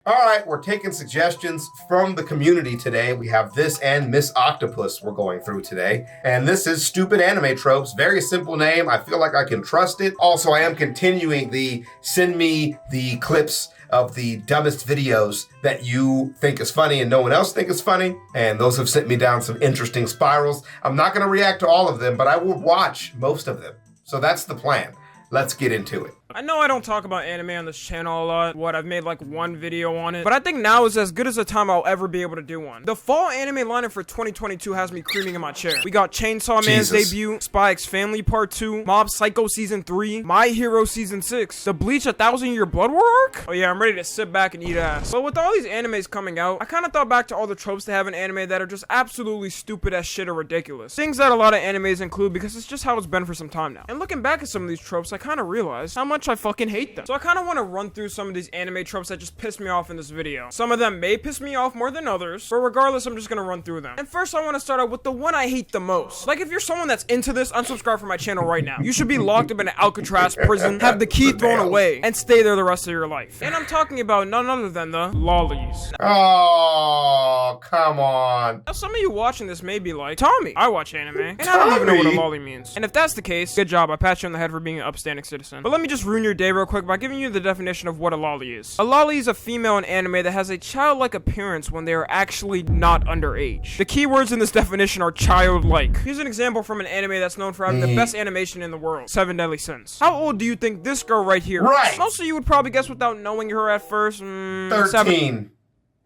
All right, we're taking suggestions from the community today. We have this and Miss Octopus we're going through today. And this is Stupid Anime Tropes. Very simple name. I feel like I can trust it. Also, I am continuing the send me the clips of the dumbest videos that you think is funny and no one else think is funny. And those have sent me down some interesting spirals. I'm not going to react to all of them, but I will watch most of them. So that's the plan. Let's get into it. I know I don't talk about anime on this channel a lot. I've made like one video on it. But I think now is as good as a time I'll ever be able to do one. The fall anime lineup for 2022 has me creaming in my chair. We got Chainsaw Man's debut, Spy X Family Part 2, Mob Psycho Season 3, My Hero Season 6, the Bleach 1,000 Year Blood War arc? Oh yeah, I'm ready to sit back and eat ass. But with all these animes coming out, I kind of thought back to all the tropes they have in anime that are just absolutely stupid as shit or ridiculous. Things that a lot of animes include because it's just how it's been for some time now. And looking back at some of these tropes, I kind of realized how much I fucking hate them. So I kind of want to run through some of these anime tropes that just piss me off in this video. Some of them may piss me off more than others, but regardless, I'm just gonna run through them. And first, I want to start out with the one I hate the most. Like, if you're someone that's into this, unsubscribe from my channel right now. You should be locked up in an Alcatraz prison, have the key thrown away, and stay there the rest of your life. And I'm talking about none other than the lollies. Oh, come on. Now, some of you watching this may be like, Tommy, I watch anime, and I don't even know what a lolly means. And if that's the case, good job, I pat you on the head for being an upstanding citizen. But let me just ruin your day real quick by giving you the definition of what a lolly is. A lolly is a female in anime that has a childlike appearance when they are actually not underage. The key words in this definition are childlike. Here's an example from an anime that's known for having the best animation in the world, Seven Deadly Sins. How old do you think this girl right here is? Most of you would probably guess without knowing her at first. 13. 7.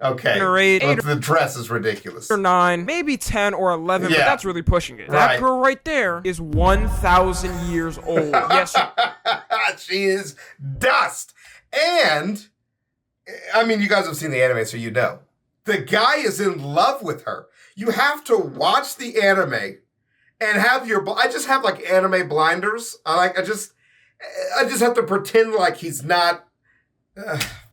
Okay. Or 8. The dress is ridiculous. Or 9. Maybe 10 or 11, but that's really pushing it. That girl right there is 1,000 years old. Yes. She is dust. And, I mean, you guys have seen the anime, so you know. The guy is in love with her. You have to watch the anime and have your... I just have, like, anime blinders. I just have to pretend like he's not...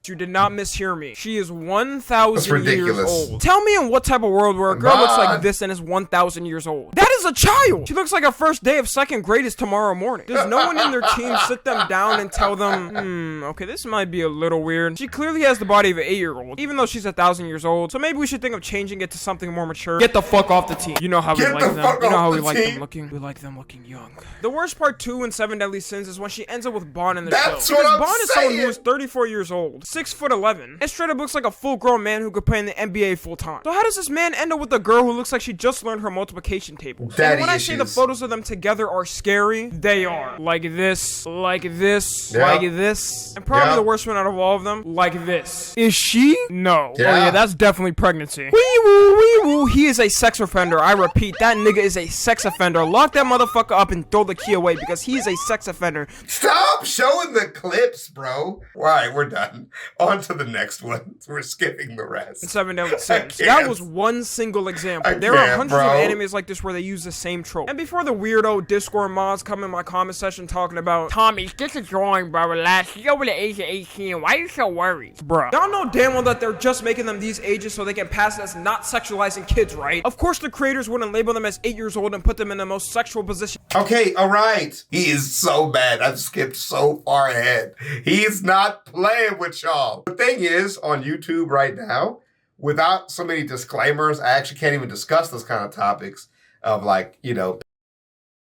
You did not mishear me. She is 1,000 years old. Tell me in what type of world where a girl looks like this and is 1,000 years old. That is a child! She looks like her first day of second grade is tomorrow morning. Does no one in their team sit them down and tell them, okay, this might be a little weird. She clearly has the body of an 8-year-old, even though she's 1,000 years old. So maybe we should think of changing it to something more mature. Get the fuck off the team. You know how we like them. You know how we like them looking. We like them looking young. The worst part too in Seven Deadly Sins is when she ends up with Bond in the show. That's what I'm Bond is saying. someone who is 34 years old, 6'11", and straight up looks like a full-grown man who could play in the NBA full-time. So how does this man end up with a girl who looks like she just learned her multiplication tables? And when I say the photos of them together are scary, they are. Like this, like this, like this, and probably the worst one out of all of them, like this. Is she? No. Yeah. Oh yeah, that's definitely pregnancy. Wee-woo, wee-woo. He is a sex offender. I repeat, that nigga is a sex offender. Lock that motherfucker up and throw the key away because he is a sex offender. Stop showing the clips, bro. All right, we're done. On to the next one. We're skipping the rest. Seven Deadly Sins. That was one single example. There are hundreds of animes like this where they use the same trope. And before the weirdo Discord mods come in my comment section talking about, Tommy, get a drawing, bro. Relax. She's over the age of 18. Why are you so worried? Bruh. Y'all know damn well that they're just making them these ages so they can pass it as not sexualizing kids, right? Of course the creators wouldn't label them as 8 years old and put them in the most sexual position. Okay, all right. He is so bad. I've skipped so far ahead. He's not playing with y'all. The thing is, on YouTube right now, without so many disclaimers, I actually can't even discuss those kind of topics of like, you know,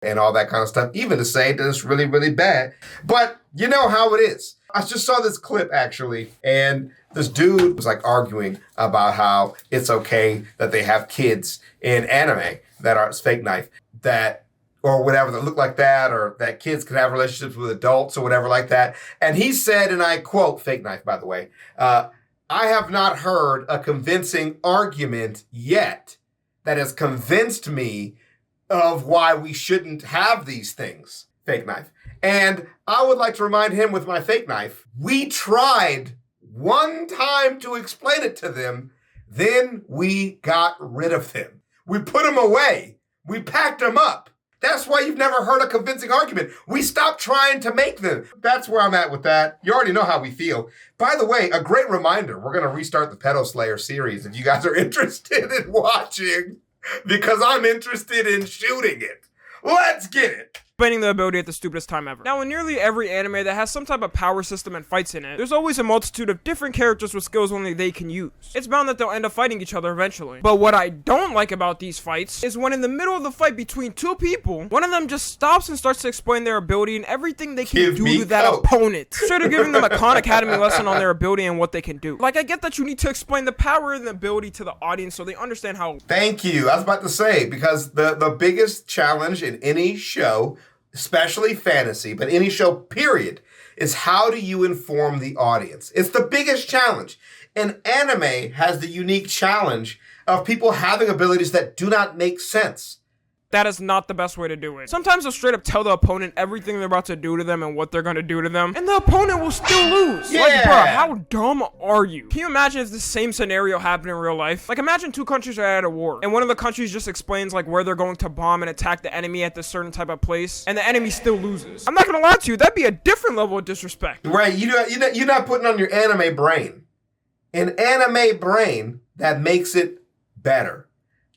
and all that kind of stuff, even to say that it's really, really bad. But you know how it is. I just saw this clip actually, and this dude was like arguing about how it's okay that they have kids in anime that are fake knife, that or whatever that look like that, or that kids can have relationships with adults or whatever like that. And he said, and I quote, fake knife, by the way, I have not heard a convincing argument yet that has convinced me of why we shouldn't have these things. Fake knife. And I would like to remind him with my fake knife, we tried one time to explain it to them, then we got rid of them. We put them away. We packed them up. That's why you've never heard a convincing argument. We stopped trying to make them. That's where I'm at with that. You already know how we feel. By the way, a great reminder, we're going to restart the Pedo Slayer series if you guys are interested in watching, because I'm interested in shooting it. Let's get it. explaining the ability at the stupidest time ever. Now, in nearly every anime that has some type of power system and fights in it, there's always a multitude of different characters with skills only they can use. It's bound that they'll end up fighting each other eventually. But what I don't like about these fights is when in the middle of the fight between two people, one of them just stops and starts to explain their ability and everything they can do to that opponent. Straight up giving them a Khan Academy lesson on their ability and what they can do. Like, I get that you need to explain the power and the ability to the audience so they understand how. Thank you. I was about to say, because the biggest challenge in any show, especially fantasy, but any show, period, is how do you inform the audience? It's the biggest challenge. And anime has the unique challenge of people having abilities that do not make sense. That is not the best way to do it. Sometimes they'll straight up tell the opponent everything they're about to do to them and what they're gonna do to them, and the opponent will still lose. Yeah. Like, bro, how dumb are you? Can you imagine if the same scenario happened in real life? Like, imagine two countries are at a war, and one of the countries just explains, like, where they're going to bomb and attack the enemy at this certain type of place, and the enemy still loses. I'm not gonna lie to you, that'd be a different level of disrespect. Right, you're not putting on your anime brain. An anime brain that makes it better.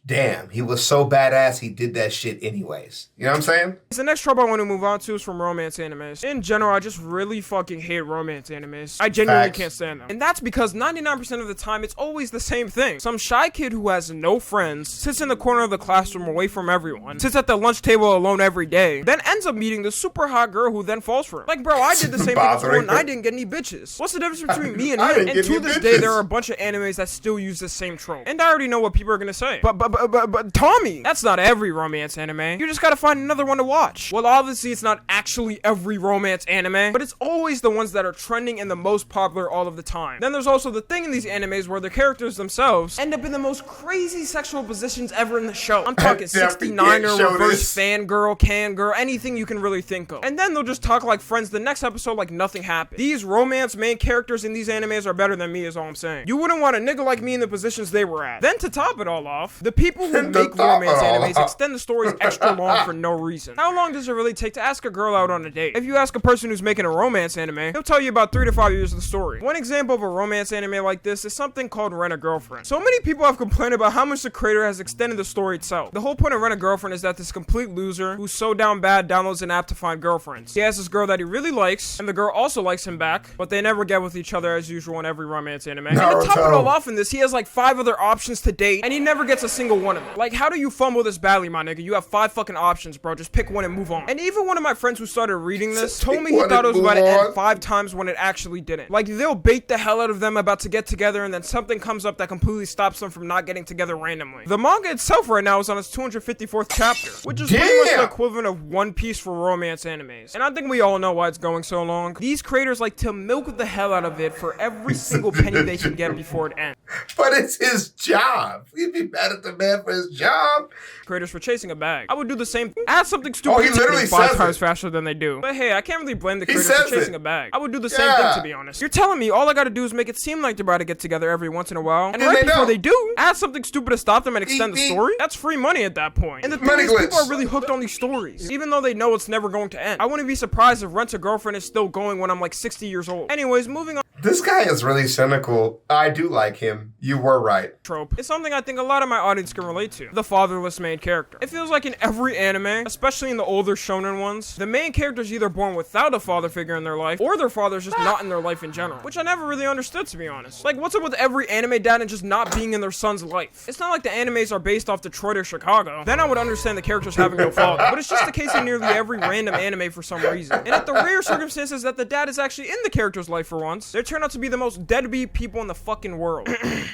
Damn, he was so badass he did that shit anyways. You know what I'm saying? The next trope I want to move on to is from romance animes. In general, I just really fucking hate romance animes. I genuinely can't stand them. And that's because 99% of the time, it's always the same thing. Some shy kid who has no friends, sits in the corner of the classroom away from everyone, sits at the lunch table alone every day, then ends up meeting the super hot girl who then falls for him. Like, bro, I did the same thing at school and I didn't get any bitches. What's the difference between me and him? And to this day, there are a bunch of animes that still use the same trope. And I already know what people are gonna say. But Tommy, that's not every romance anime. You just gotta find another one to watch. Well, obviously it's not actually every romance anime, but it's always the ones that are trending and the most popular all of the time. Then there's also the thing in these animes where the characters themselves end up in the most crazy sexual positions ever in the show. I'm talking 69er, reverse fangirl, can girl, anything you can really think of. And then they'll just talk like friends the next episode like nothing happened. These romance main characters in these animes are better than me is all I'm saying. You wouldn't want a nigga like me in the positions they were at. Then to top it all off, the people who make romance animes extend the stories extra long for no reason. How long does it really take to ask a girl out on a date? If you ask a person who's making a romance anime, he'll tell you about 3 to 5 years of the story. One example of a romance anime like this is something called Rent a Girlfriend. So many people have complained about how much the creator has extended the story itself. The whole point of Rent a Girlfriend is that this complete loser, who's so down bad, downloads an app to find girlfriends. He has this girl that he really likes, and the girl also likes him back, but they never get with each other as usual in every romance anime. And to top it all off in this, he has like 5 other options to date, and he never gets a single one of them. Like, how do you fumble this badly, my nigga? You have 5 fucking options, bro. Just pick one and move on. And even one of my friends who started reading this told me he thought it was about to end 5 times when it actually didn't. Like, they'll bait the hell out of them about to get together, and then something comes up that completely stops them from not getting together randomly. The manga itself right now is on its 254th chapter, which is pretty much the equivalent of One Piece for romance animes. And I think we all know why it's going so long. These creators like to milk the hell out of it for every single penny they can get before it ends. But it's his job. He'd be mad at the man for his job. Creators for chasing a bag. I would do the same thing. Add something stupid he literally 5 times faster than they do. But hey, I can't really blame the creators for chasing a bag. I would do the same thing, to be honest. You're telling me all I gotta do is make it seem like they're about to get together every once in a while, and right before they do, add something stupid to stop them and extend the story? That's free money at that point. And the thing is, people are really hooked on these stories, even though they know it's never going to end. I wouldn't be surprised if Rent a Girlfriend is still going when I'm like 60 years old. Anyways, moving on. This guy is really cynical. I do like him. You were right. Trope. It's something I think a lot of my audience can relate to. The fatherless main character. It feels like in every anime, especially in the older shonen ones, the main character is either born without a father figure in their life, or their father's just not in their life in general. Which I never really understood, to be honest. Like, what's up with every anime dad and just not being in their son's life? It's not like the animes are based off Detroit or Chicago. Then I would understand the characters having no father. But it's just the case in nearly every random anime for some reason. And at the rare circumstances that the dad is actually in the character's life for once, they turn out to be the most deadbeat people in the fucking world.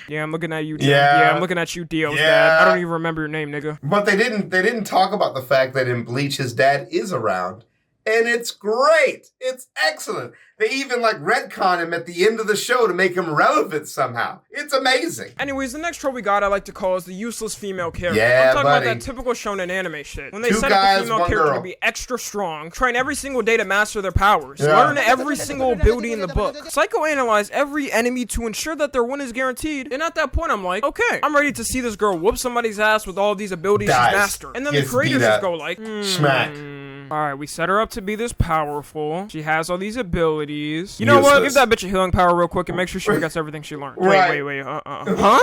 Yeah, I'm looking at you, Jim. Yeah, I'm looking at you, Dio's dad. I don't even remember your name, nigga. But they didn't talk about the fact that in Bleach his dad is around. And it's great. It's excellent. They even like retcon him at the end of the show to make him relevant somehow. It's amazing. Anyways, the next trope we got I like to call is the useless female character. Yeah, I'm talking about that typical shonen anime shit. When they set up the female character to be extra strong, train every single day to master their powers, learn every single ability in the book, psychoanalyze every enemy to ensure that their win is guaranteed. And at that point, I'm like, okay, I'm ready to see this girl whoop somebody's ass with all these abilities she's mastered. And then the creators just go like, smack. Alright, we set her up to be this powerful. She has all these abilities. You know what? Give that bitch a healing power real quick and make sure she forgets everything she learned. Wait. Huh?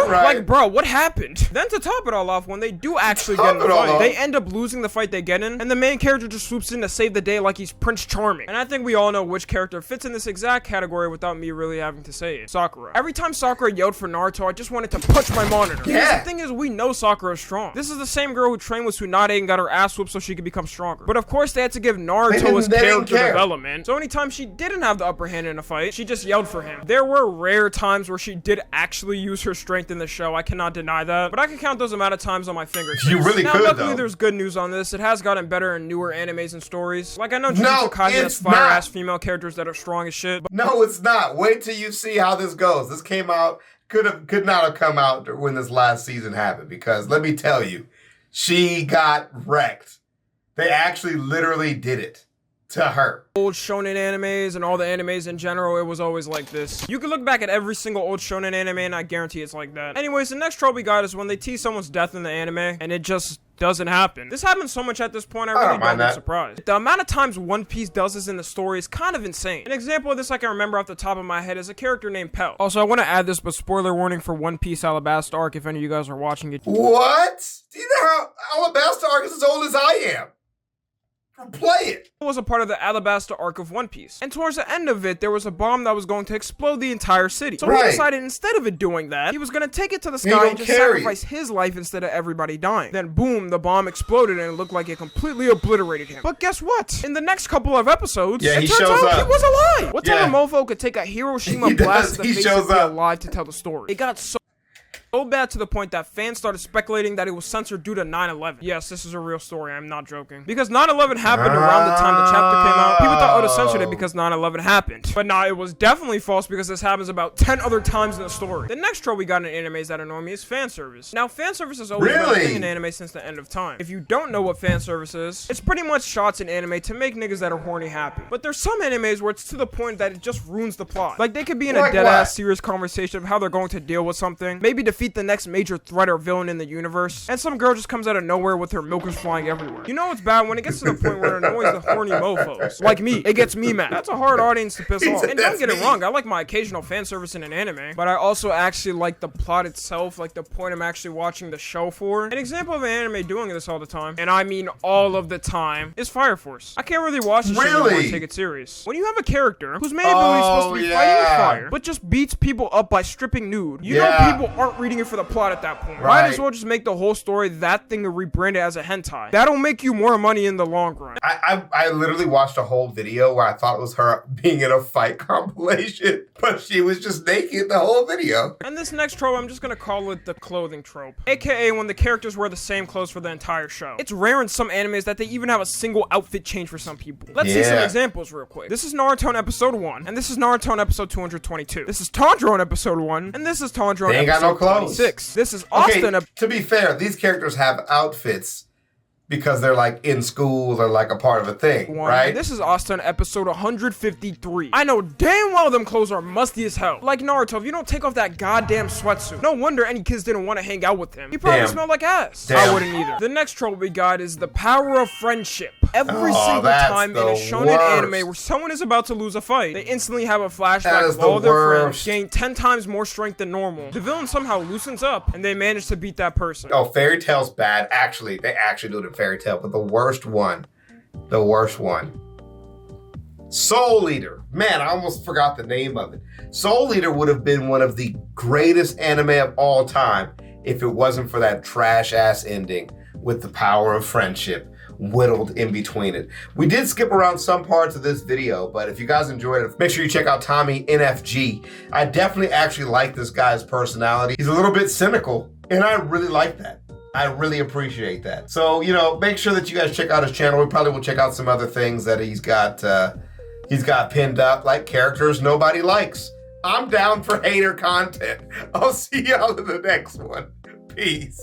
Right. Like, bro, what happened? Then to top it all off, when they do actually get in the fight, they end up losing the fight they get in, and the main character just swoops in to save the day like he's Prince Charming. And I think we all know which character fits in this exact category without me really having to say it. Sakura. Every time Sakura yelled for Naruto, I just wanted to punch my monitor. Yeah. The thing is, we know Sakura is strong. This is the same girl who trained with Tsunade and got her ass whooped so she could become stronger. But of course, they had to give Naruto his character development. So anytime she didn't have the upper hand in a fight, she just yelled for him. There were rare times where she did actually use her strength in the show. I cannot deny that. But I can count those amount of times on my fingers. You really could, luckily, there's good news on this. It has gotten better in newer animes and stories. Like, I know Jujutsu Kaisen has fire-ass female characters that are strong as shit. But no, it's not. Wait till you see how this goes. This came out, could not have come out when this last season happened, because let me tell you, she got wrecked. They actually literally did it to her. Old shonen animes and all the animes in general, it was always like this. You can look back at every single old shonen anime and I guarantee it's like that. Anyways, the next trope we got is when they tease someone's death in the anime and it just doesn't happen. This happens so much at this point, I really don't get surprised. The amount of times One Piece does this in the story is kind of insane. An example of this I can remember off the top of my head is a character named Pell. Also, I want to add this, but spoiler warning for One Piece Alabasta arc if any of you guys are watching it. What? Do you know how Alabasta arc is as old as I am? Play it. It was a part of the Alabasta arc of One Piece. And towards the end of it, there was a bomb that was going to explode the entire city. So he decided instead of it doing that, he was going to take it to the sky and just sacrifice his life instead of everybody dying. Then boom, the bomb exploded and it looked like it completely obliterated him. But guess what? In the next couple of episodes, it turns out he was alive. What type of mofo could take a Hiroshima blast to the face and be alive to tell the story? It got so bad to the point that fans started speculating that it was censored due to 9/11. Yes, this is a real story, I'm not joking. Because 9/11 happened around the time the chapter came out. People thought, oh, they censored it because 9/11 happened. But nah, it was definitely false because this happens about 10 other times in the story. The next trope we got in animes that annoy me is fan service. Now, fan service has always been a thing in anime since the end of time. If you don't know what fan service is, it's pretty much shots in anime to make niggas that are horny happy. But there's some animes where it's to the point that it just ruins the plot. Like, they could be in a dead-ass serious conversation of how they're going to deal with something, maybe defeat the next major threat or villain in the universe, and some girl just comes out of nowhere with her milkers flying everywhere. You know it's bad when it gets to the point where it annoys the horny mofos. Like me, it gets me mad. That's a hard audience to piss off. And don't get it wrong, I like my occasional fan service in an anime, but I also actually like the plot itself, like the point I'm actually watching the show for. An example of an anime doing this all the time, and I mean all of the time, is Fire Force. I can't really watch this shit anymore and take it serious. When you have a character whose main ability is supposed to be fighting with fire, but just beats people up by stripping nude, you know people aren't reading it for the plot at that point. Might as well just make the whole story that thing and rebrand it as a hentai. That'll make you more money in the long run. I literally watched a whole video where I thought it was her being in a fight compilation, but she was just naked the whole video. And this next trope, I'm just gonna call it the clothing trope. AKA when the characters wear the same clothes for the entire show. It's rare in some animes that they even have a single outfit change for some people. Let's see some examples real quick. This is Naruto in episode 1, and this is Naruto in episode 222. This is Tanjiro in episode 1, and this is Tanjiro in episode 26. This is Austin. To be fair, these characters have outfits because they're like in school or like a part of a thing, right? This is Austin episode 153. I know damn well them clothes are musty as hell. Like Naruto, if you don't take off that goddamn sweatsuit, no wonder any kids didn't want to hang out with him. He probably smelled like ass. I wouldn't either. The next trope we got is the power of friendship. Every single time in a shonen anime where someone is about to lose a fight, they instantly have a flashback of all their friends, gain 10 times more strength than normal. The villain somehow loosens up, and they manage to beat that person. Oh, Fairy Tail's bad. Actually, they actually do it in Fairy Tail, but the worst one. Soul Eater. Man, I almost forgot the name of it. Soul Eater would have been one of the greatest anime of all time if it wasn't for that trash-ass ending with the power of friendship whittled in between it. We did skip around some parts of this video, but if you guys enjoyed it, make sure you check out TommyNFG. I definitely actually like this guy's personality. He's a little bit cynical, and I really like that. I really appreciate that. So, you know, make sure that you guys check out his channel. We probably will check out some other things that he's got pinned up, like characters nobody likes. I'm down for hater content. I'll see y'all in the next one. Peace.